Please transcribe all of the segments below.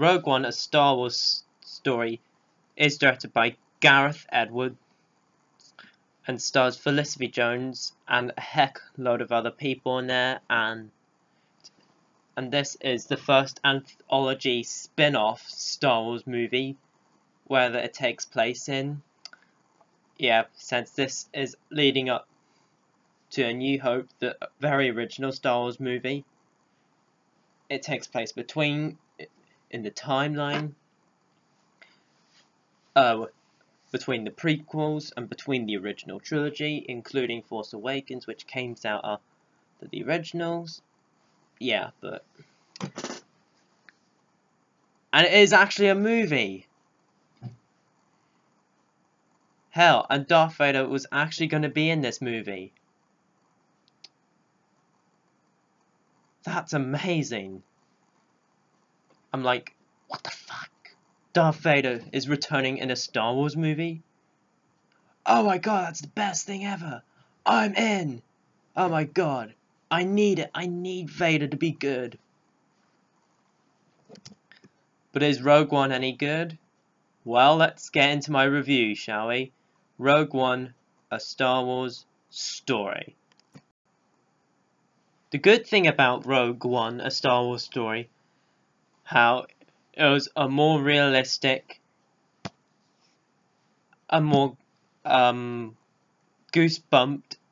Rogue One, a Star Wars story, is directed by Gareth Edwards and stars Felicity Jones and a heck load of other people in there, and this is the first anthology spin-off Star Wars movie where it takes place in. Yeah, since this is leading up to A New Hope, the very original Star Wars movie. It takes place in the timeline, between the prequels and between the original trilogy, including Force Awakens, which came out after the originals. Yeah, and it is actually a movie! Hell, and Darth Vader was actually going to be in this movie. That's amazing. I'm like, what the fuck? Darth Vader is returning in a Star Wars movie? Oh my god, that's the best thing ever! I'm in! Oh my god. I need it. I need Vader to be good. But is Rogue One any good? Well, let's get into my review, shall we? Rogue One, a Star Wars story. The good thing about Rogue One, a Star Wars story, how it was a more realistic, a more goosebumped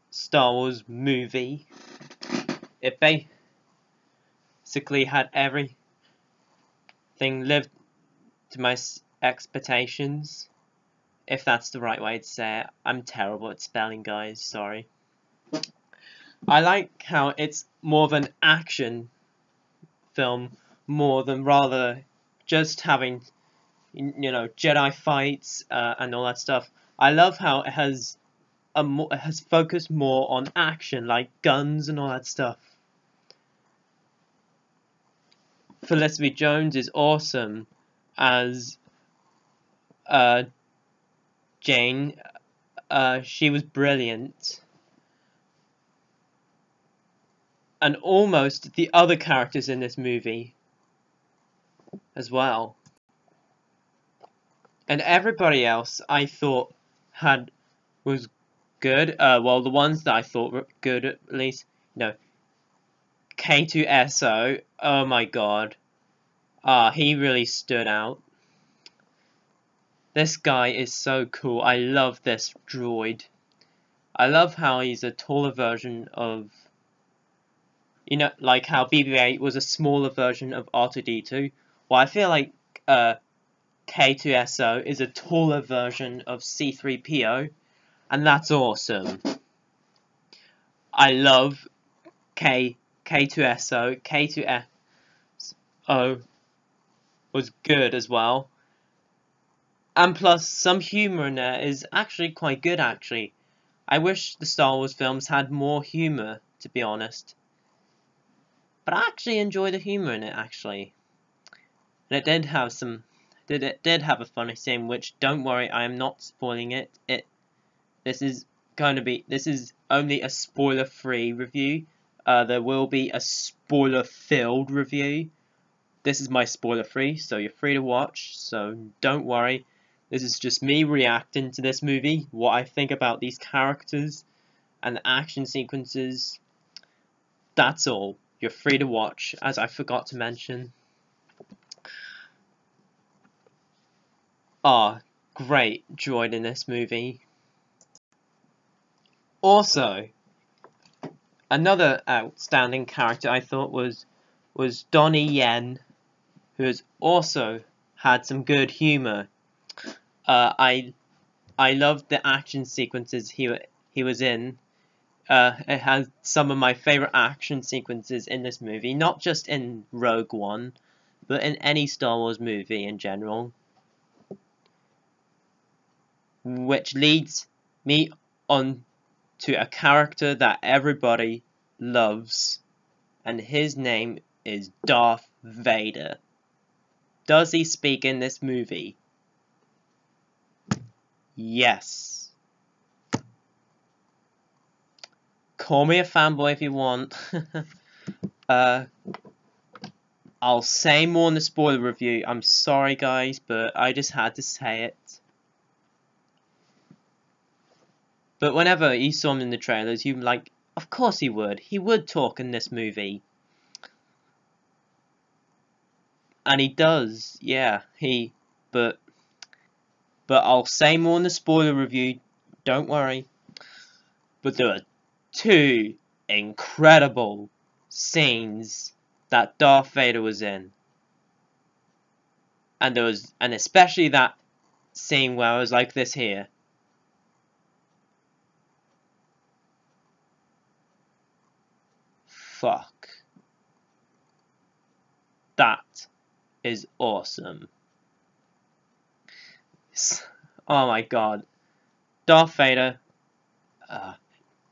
Star Wars movie. It basically had everything lived to my expectations, if that's the right way to say it. I'm terrible at spelling, guys, sorry. I like how it's more of an action film, more than rather just having, you know, Jedi fights and all that stuff. I love how it has focused more on action, like guns and all that stuff. Felicity Jones is awesome as Jane. She was brilliant. And almost the other characters in this movie as well. And everybody else I thought was good. Well, the ones that I thought were good, at least, no. K2SO, oh my god. He really stood out. This guy is so cool. I love this droid. I love how he's a taller version of, you know, like how BB-8 was a smaller version of R2-D2. Well, I feel like K2SO is a taller version of C3PO, and that's awesome. I love K2SO. K2SO was good as well. And plus, some humour in there is actually quite good, actually. I wish the Star Wars films had more humour, to be honest. But I actually enjoy the humour in it, actually. And it did have it did have a funny scene, which, don't worry, I am not spoiling it. This is only a spoiler-free review. There will be a spoiler-filled review. This is my spoiler-free, so you're free to watch, so don't worry. This is just me reacting to this movie, what I think about these characters and the action sequences. That's all. You're free to watch, as I forgot to mention. Great droid in this movie. Also, another outstanding character I thought was Donnie Yen, who has also had some good humour. I loved the action sequences he was in. It has some of my favourite action sequences in this movie, not just in Rogue One, but in any Star Wars movie in general. Which leads me on to a character that everybody loves, and his name is Darth Vader. Does he speak in this movie? Yes. Call me a fanboy if you want. I'll say more in the spoiler review. I'm sorry, guys, but I just had to say it. But whenever you saw him in the trailers, you like, of course he would. He would talk in this movie. And he does, yeah. But I'll say more in the spoiler review. Don't worry. But there are two incredible scenes that Darth Vader was in. And especially that scene where I was like this here. Fuck. That is awesome. Oh my god. Darth Vader,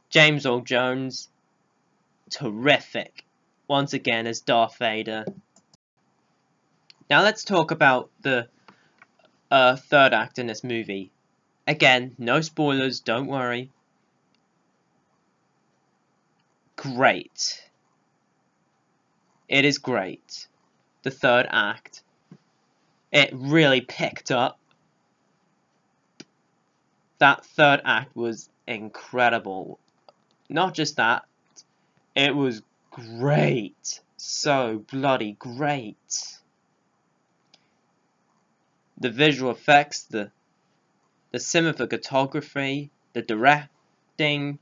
James Earl Jones, terrific. Once again as Darth Vader. Now let's talk about the third act in this movie. Again, no spoilers, don't worry. Great. It is great. The third act. It really picked up. That third act was incredible. Not just that, it was great. So bloody great. The visual effects, the cinematography, the directing,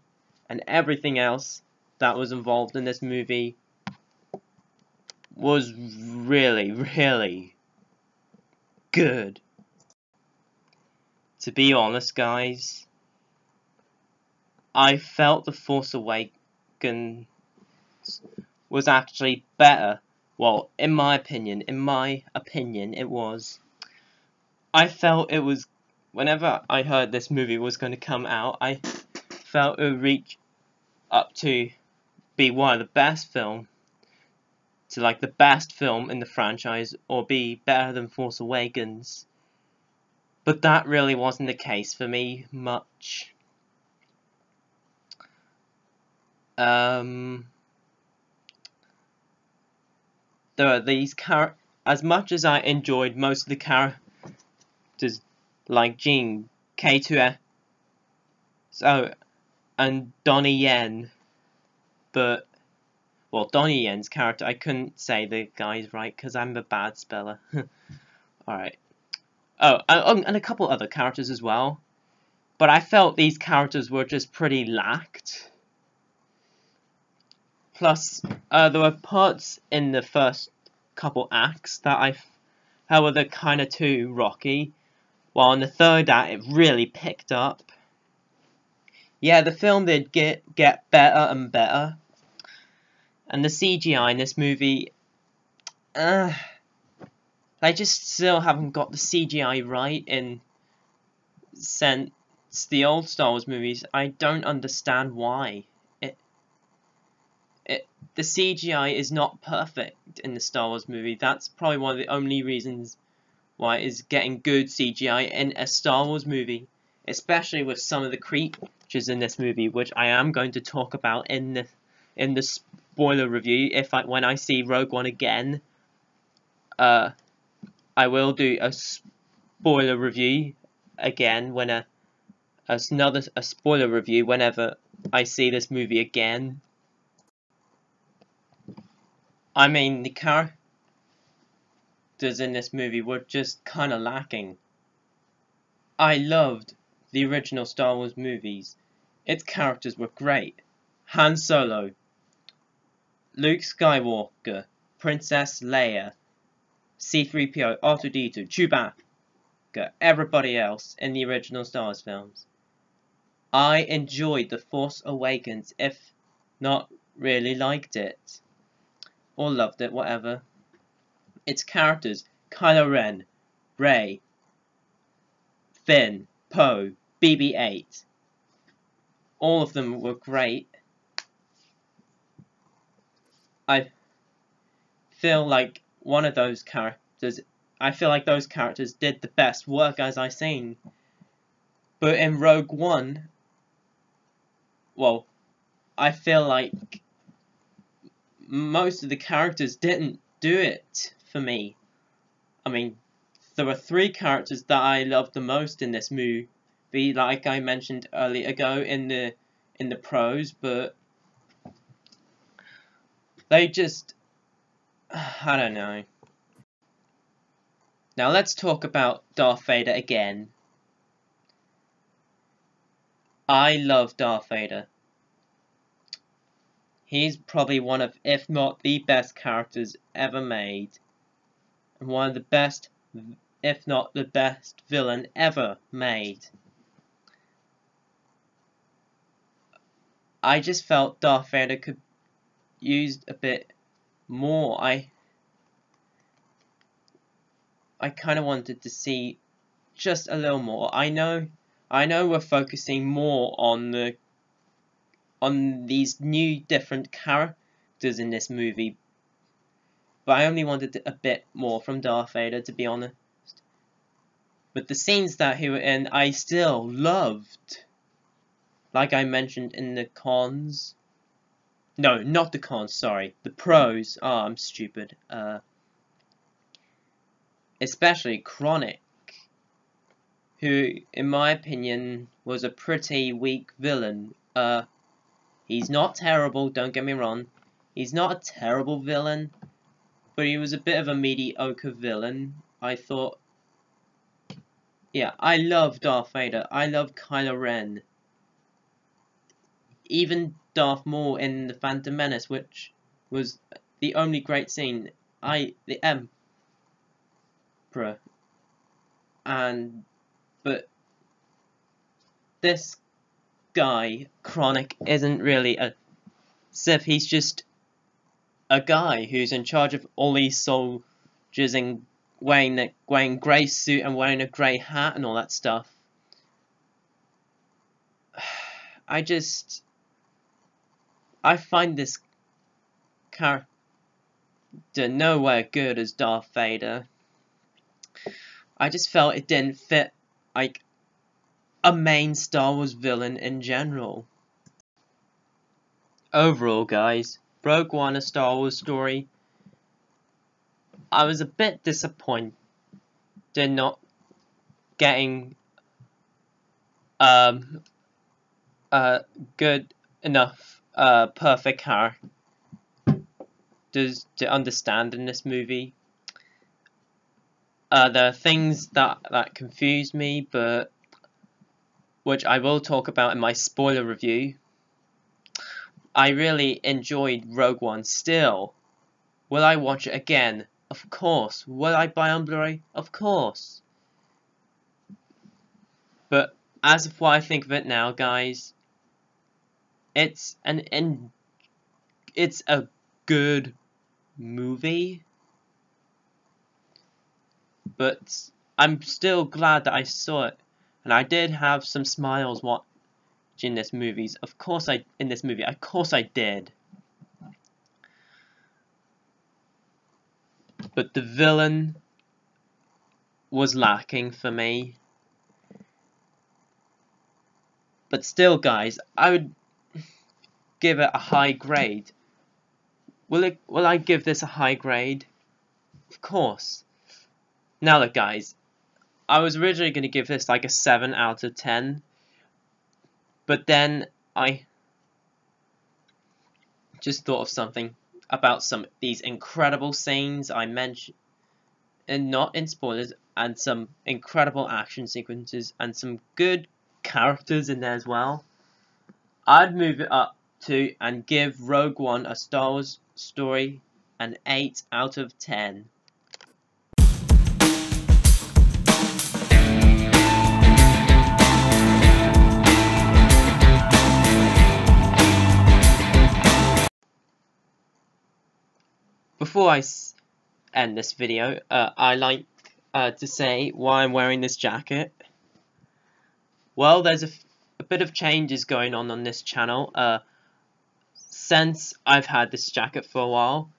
and everything else that was involved in this movie was really, really good. To be honest, guys, I felt The Force Awakens was actually better. Well, in my opinion, it was. I felt it was, whenever I heard this movie was going to come out, I felt it would reach up to be one of the best film, to like the best film in the franchise, or be better than Force Awakens. But that really wasn't the case for me much. There are these as much as I enjoyed most of the characters, like Jean, K2S, and Donnie Yen, but, well, Donnie Yen's character, I couldn't say the guy's right, because I'm a bad speller. Alright. Oh, and a couple other characters as well. But I felt these characters were just pretty lacked. Plus, there were parts in the first couple acts that I felt were kind of too rocky. While in the third act, it really picked up. Yeah, the film did get better and better. And the CGI in this movie, I just still haven't got the CGI right since the old Star Wars movies. I don't understand why. The CGI is not perfect in the Star Wars movie. That's probably one of the only reasons why it is getting good CGI in a Star Wars movie. Especially with some of the creatures in this movie, which I am going to talk about in the spoiler review. When I see Rogue One again, I will do a spoiler review again when another spoiler review whenever I see this movie again. I mean, the characters in this movie were just kind of lacking. I loved the original Star Wars movies. Its characters were great. Han Solo, Luke Skywalker, Princess Leia, C-3PO, R2-D2, Chewbacca, everybody else in the original Star Wars films. I enjoyed The Force Awakens, if not really liked it. Or loved it, whatever. Its characters, Kylo Ren, Rey, Finn, Poe, BB-8. All of them were great. I feel like one of those characters, those characters did the best work as I've seen. But in Rogue One, well, I feel like most of the characters didn't do it for me. I mean, there were 3 characters that I loved the most in this movie, like I mentioned earlier ago in the pros, but they just, I don't know. Now let's talk about Darth Vader again. I love Darth Vader. He's probably one of, if not the best characters ever made. And one of the best, if not the best villain ever made. I just felt Darth Vader could use a bit more. I kind of wanted to see just a little more. I know we're focusing more on these new different characters in this movie, but I only wanted a bit more from Darth Vader, to be honest. But the scenes that he were in, I still loved. Like I mentioned in the cons. No, not the cons, sorry. The pros. Oh, I'm stupid. Especially Krennic, who, in my opinion, was a pretty weak villain. He's not terrible, don't get me wrong. He's not a terrible villain, but he was a bit of a mediocre villain, I thought. Yeah, I love Darth Vader. I love Kylo Ren. Even Darth Maul in The Phantom Menace, which was the only great scene. The Emperor. But this guy, Krennic, isn't really a Sith. He's just a guy who's in charge of all these soldiers and wearing grey suit and wearing a grey hat and all that stuff. I find this character nowhere good as Darth Vader. I just felt it didn't fit, like, a main Star Wars villain in general. Overall, guys, Rogue One, A Star Wars Story, I was a bit disappointed not getting good enough perfect characters to understand in this movie. There are things that confuse me, but which I will talk about in my spoiler review. I really enjoyed Rogue One still. Will I watch it again? Of course. Will I buy on Blu-ray? Of course. But as of what I think of it now, guys, it's a good movie. But I'm still glad that I saw it, and I did have some smiles watching this movie. Of course I did. But the villain was lacking for me. But still, guys, I would give it a high grade. Will I give this a high grade? Of course. Now look, guys, I was originally going to give this like a 7 out of 10, but then I just thought of something about these incredible scenes I mentioned, and not in spoilers, and some incredible action sequences, and some good characters in there as well. I'd move it up to and give Rogue One, A Star Wars Story an 8 out of 10. Before I end this video, I like to say why I'm wearing this jacket. Well, there's a bit of changes going on this channel. Since I've had this jacket for a while,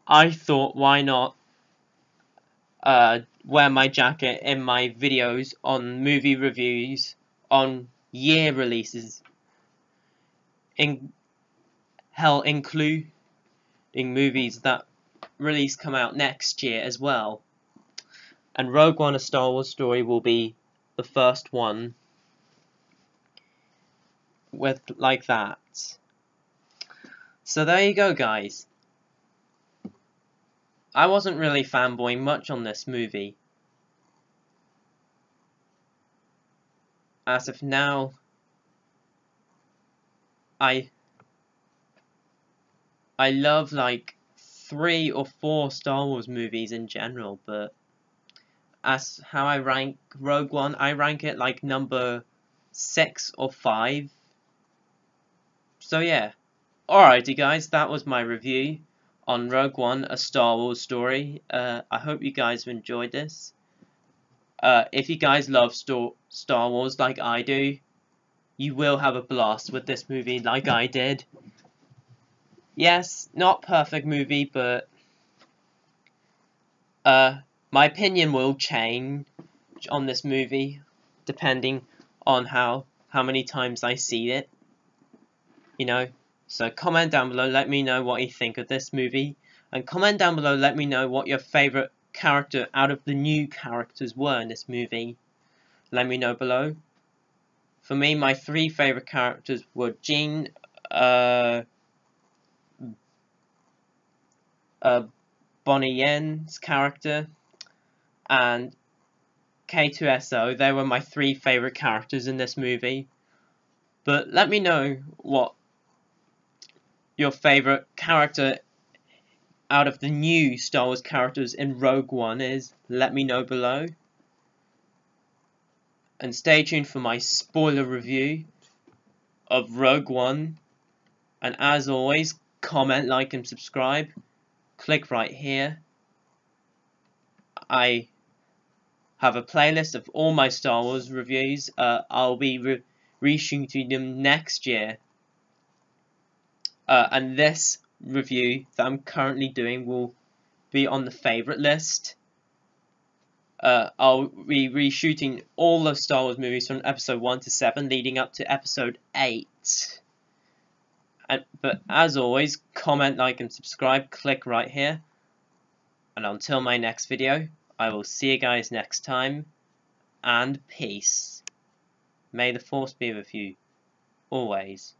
I thought, why not wear my jacket in my videos on movie reviews on year releases, including movies that release come out next year as well. And Rogue One: A Star Wars Story will be the first one with like that. So there you go, guys. I wasn't really fanboying much on this movie. As of now, I love like 3 or 4 Star Wars movies in general, but as how I rank Rogue One, I rank it like number 6 or 5. So yeah. Alrighty guys, that was my review on Rogue One: A Star Wars Story. I hope you guys have enjoyed this. If you guys love Star Wars like I do, you will have a blast with this movie like I did. Yes, not perfect movie, but my opinion will change on this movie depending on how many times I see it. You know, so comment down below, let me know what you think of this movie, and comment down below, let me know what your favorite character out of the new characters were in this movie. Let me know below. For me, my 3 favorite characters were Jean, Bonnie Yen's character, and K2SO. They were my 3 favorite characters in this movie. But let me know what your favorite character out of the new Star Wars characters in Rogue One is. Let me know below. And stay tuned for my spoiler review of Rogue One. And as always, comment, like, and subscribe. Click right here. I have a playlist of all my Star Wars reviews. I'll be reshooting them next year. And this review that I'm currently doing will be on the favorite list. I'll be reshooting all the Star Wars movies from episode 1 to 7 leading up to episode 8. But as always, comment, like, and subscribe. Click right here. And until my next video, I will see you guys next time. And peace. May the Force be with you. Always.